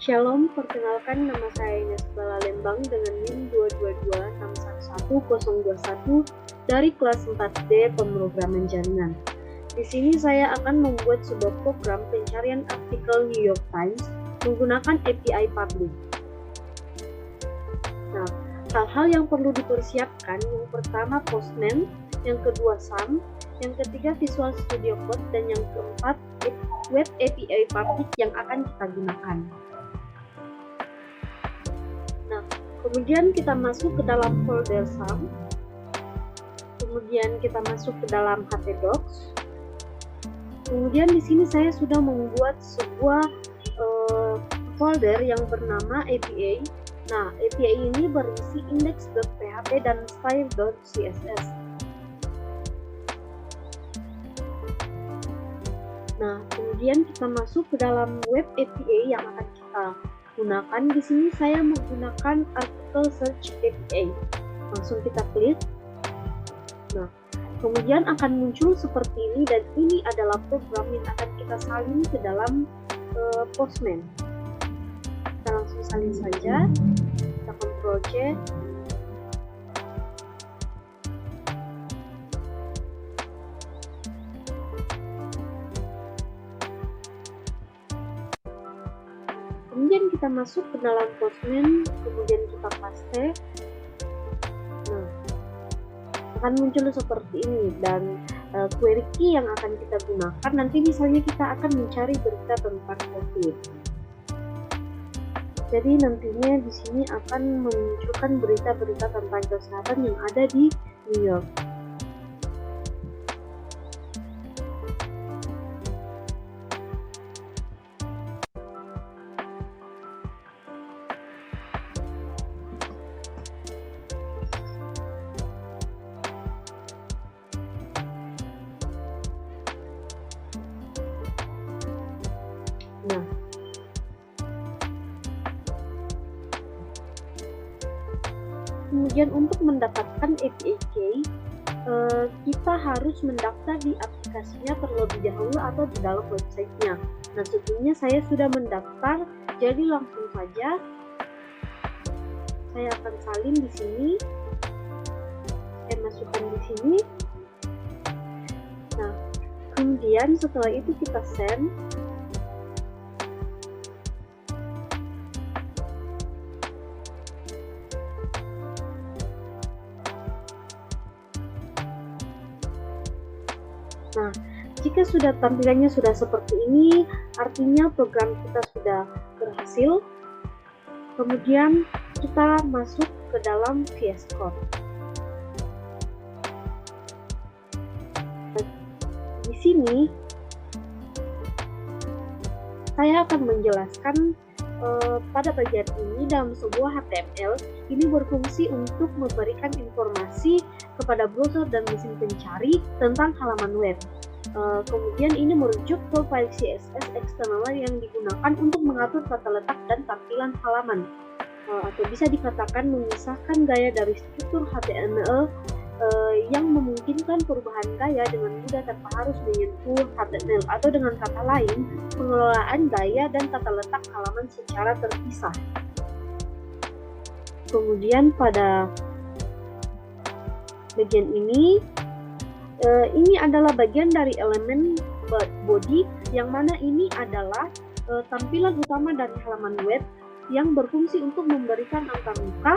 Shalom, perkenalkan nama saya Ines Bala Lembang dengan NIM 222611121 dari kelas 4D Pemrograman Jaringan. Di sini saya akan membuat sebuah program pencarian artikel New York Times menggunakan API public. Nah, hal-hal yang perlu dipersiapkan, yang pertama Postman, yang kedua SAM, yang ketiga Visual Studio Code, dan yang keempat Web API public yang akan kita gunakan. Nah, kemudian kita masuk ke dalam folder SAM, kemudian kita masuk ke dalam htdocs. Kemudian di sini saya sudah membuat sebuah folder yang bernama API. Nah, API ini berisi index.php dan style.css. Nah, kemudian kita masuk ke dalam web API yang akan kita gunakan. Di sini saya menggunakan article search API. Langsung kita klik. Nah, kemudian akan muncul seperti ini, dan ini adalah program yang akan kita salin ke dalam Postman. Kita langsung salin saja. Kita Ctrl C. Kemudian kita masuk ke dalam Postman, kemudian kita paste. Nah, akan muncul seperti ini, dan query key yang akan kita gunakan nanti misalnya kita akan mencari berita tentang COVID. Jadi nantinya di sini akan memunculkan berita-berita tentang kesehatan yang ada di New York. Nah, kemudian untuk mendapatkan API key, kita harus mendaftar di aplikasinya terlebih dahulu atau di dalam websitenya. Nah, sebelumnya saya sudah mendaftar, jadi langsung saja saya akan salin di sini. Saya masukkan di sini. Nah, kemudian setelah itu kita send. Nah, jika sudah tampilannya sudah seperti ini, artinya program kita sudah berhasil. Kemudian kita masuk ke dalam VS Code. Di sini saya akan menjelaskan pada bagian ini dalam sebuah HTML ini berfungsi untuk memberikan informasi kepada browser dan mesin pencari tentang halaman web. Kemudian ini merujuk ke file CSS eksternal yang digunakan untuk mengatur tata letak dan tampilan halaman, atau bisa dikatakan memisahkan gaya dari struktur HTML yang memungkinkan perubahan gaya dengan mudah tanpa harus menyentuh HTML, atau dengan kata lain, pengelolaan gaya dan tata letak halaman secara terpisah. Kemudian pada bagian ini adalah bagian dari elemen body, yang mana ini adalah tampilan utama dari halaman web yang berfungsi untuk memberikan angka muka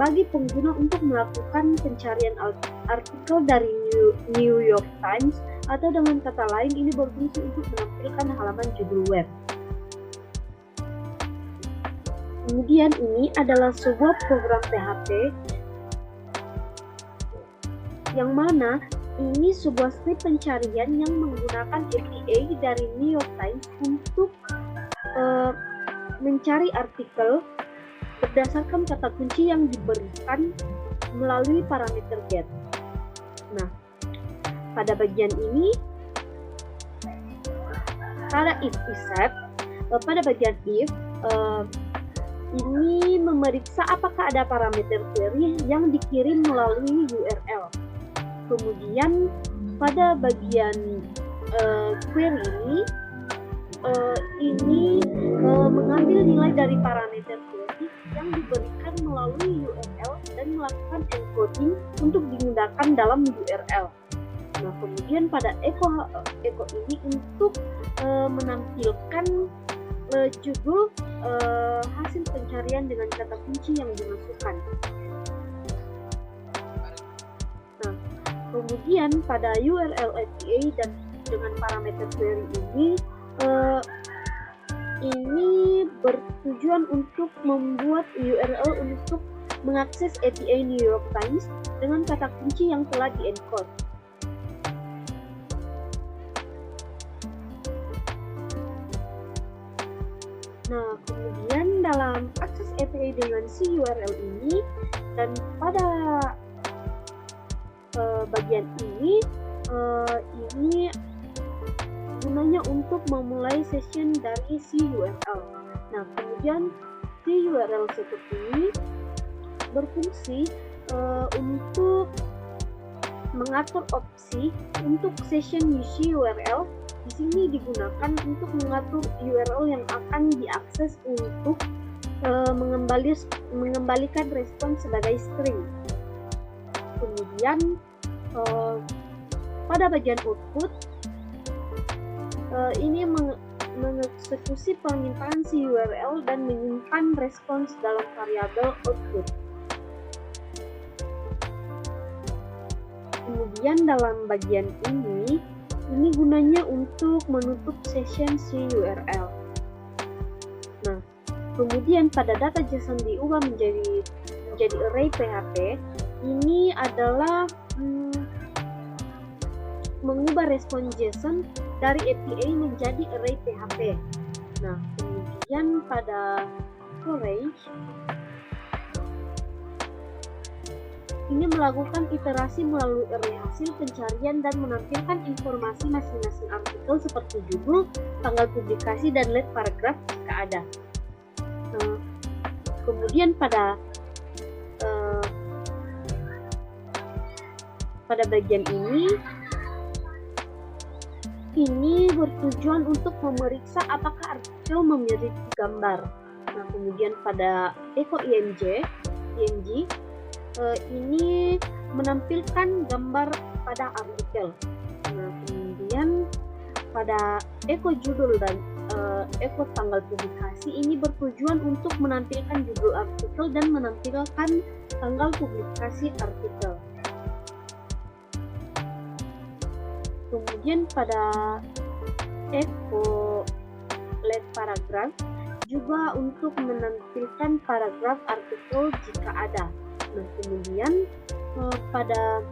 bagi pengguna untuk melakukan pencarian artikel dari New York Times, atau dengan kata lain ini berfungsi untuk menampilkan halaman judul web. Kemudian ini adalah sebuah program PHP yang mana ini sebuah skrip pencarian yang menggunakan API dari New York Times untuk mencari artikel berdasarkan kata kunci yang diberikan melalui parameter get. Nah, pada bagian ini, pada if set, pada bagian if ini memeriksa apakah ada parameter query yang dikirim melalui URL. Kemudian pada bagian query ini mengambil nilai dari parameter query yang diberikan melalui URL dan melakukan encoding untuk digunakan dalam URL. Nah, kemudian pada echo ini untuk menampilkan judul hasil pencarian dengan kata kunci yang dimasukkan. Nah, kemudian pada URL APA dan dengan parameter query ini bertujuan untuk membuat URL untuk mengakses APA New York Times dengan kata kunci yang telah di-encode. Nah, kemudian dalam akses APA dengan si URL ini dan pada bagian ini gunanya untuk memulai session dari si URL. Nah, kemudian si URL seperti ini berfungsi untuk mengatur opsi untuk session UC URL. Di sini digunakan untuk mengatur URL yang akan diakses untuk mengembalikan respons sebagai string. Kemudian pada bagian output ini mengeksekusi permintaan si URL dan menyimpan respons dalam variabel output. Kemudian dalam bagian ini gunanya untuk menutup session si URL. Nah, kemudian pada data JSON diubah menjadi array PHP. Ini adalah mengubah respon JSON dari APA menjadi array PHP. Nah, kemudian pada storage ini melakukan iterasi melalui array hasil pencarian dan menampilkan informasi masing-masing artikel seperti judul, tanggal publikasi, dan lead paragraf jika ada. Nah, kemudian pada bagian ini bertujuan untuk memeriksa apakah artikel memiliki gambar. Nah, kemudian pada echo img ini menampilkan gambar pada artikel. Nah, kemudian pada echo judul dan echo tanggal publikasi ini bertujuan untuk menampilkan judul artikel dan menampilkan tanggal publikasi artikel. Kemudian pada echo lead paragraf juga untuk menampilkan paragraf artikel jika ada. Nah, kemudian pada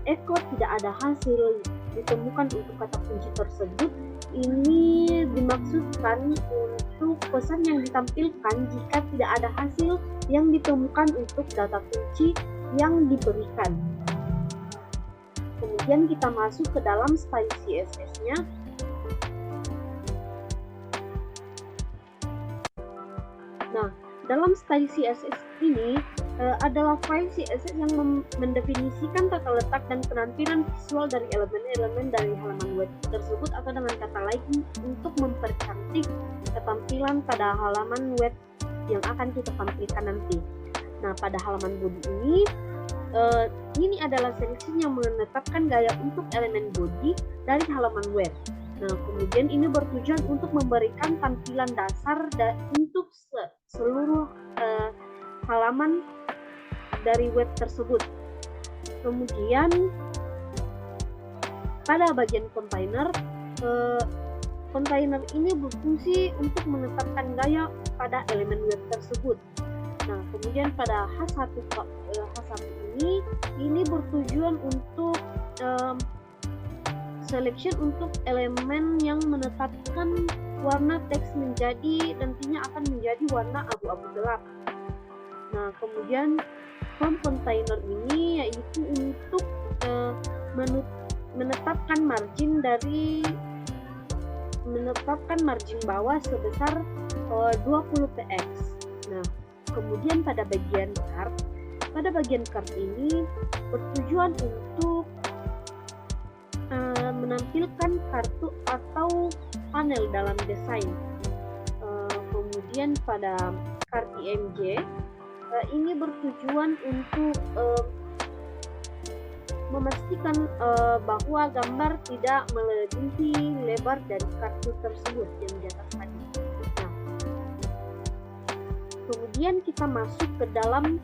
echo tidak ada hasil ditemukan untuk kata kunci tersebut. Ini dimaksudkan untuk pesan yang ditampilkan jika tidak ada hasil yang ditemukan untuk data kunci yang diberikan. Kemudian kita masuk ke dalam style CSS-nya. Nah, dalam style CSS ini adalah file CSS yang mendefinisikan tata letak dan penampilan visual dari elemen-elemen dari halaman web tersebut, atau dengan kata lain untuk mempercantik ketampilan pada halaman web yang akan kita tampilkan nanti. Nah, pada halaman body ini adalah seleksi yang menetapkan gaya untuk elemen body dari halaman web. Nah, kemudian ini bertujuan untuk memberikan tampilan dasar untuk seluruh halaman dari web tersebut. Kemudian pada bagian container ini berfungsi untuk menetapkan gaya pada elemen web tersebut. Nah, kemudian pada H1 ini bertujuan untuk selection untuk elemen yang menetapkan warna teks nantinya akan menjadi warna abu-abu gelap. Nah, kemudian from container ini yaitu untuk menetapkan margin bawah sebesar 20 px. Nah, kemudian pada bagian card ini bertujuan untuk menampilkan kartu atau panel dalam desain. kemudian pada card IMG ini bertujuan untuk memastikan bahwa gambar tidak melebihi lebar dari kartu tersebut yang di atas tadi. Nah, kemudian kita masuk ke dalam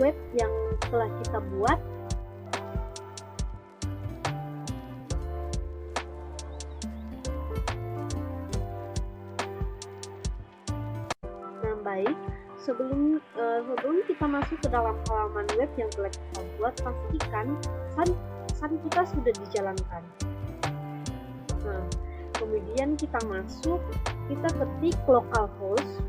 web yang telah kita buat. Nah, baik. Sebelum kita masuk ke dalam halaman web yang telah kita buat, pastikan sun kita sudah dijalankan. Nah, kemudian kita masuk, kita ketik localhost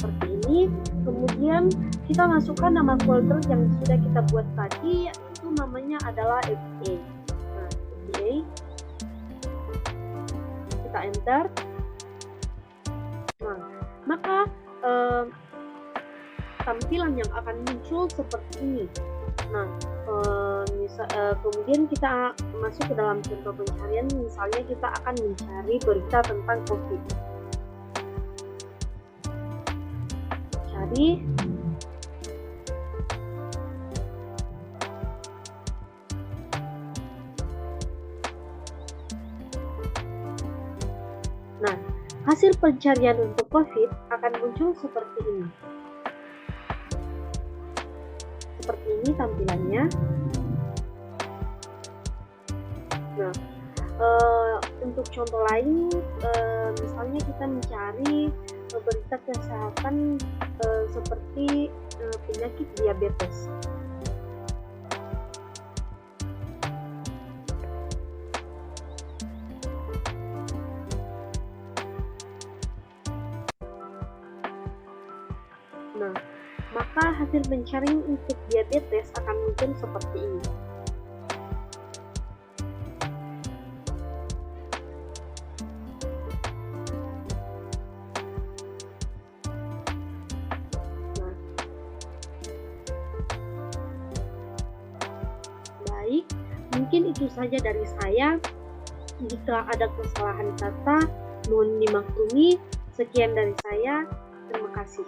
seperti ini. Kemudian kita masukkan nama folder yang sudah kita buat tadi, yaitu namanya adalah FBA. Nah, FBA, kita enter. Nah, maka tampilan yang akan muncul seperti ini. Nah, kemudian kita masuk ke dalam contoh pencarian, misalnya kita akan mencari berita tentang COVID. Cari. Nah, hasil pencarian untuk COVID akan muncul seperti ini. Seperti ini tampilannya. Nah, untuk contoh lain, misalnya kita mencari berita kesehatan seperti penyakit diabetes. Nah, maka hasil pencarian untuk diabetes akan muncul seperti ini. Nah, baik, mungkin itu saja dari saya. Jika ada kesalahan kata, mohon dimaklumi. Sekian dari saya. Terima kasih.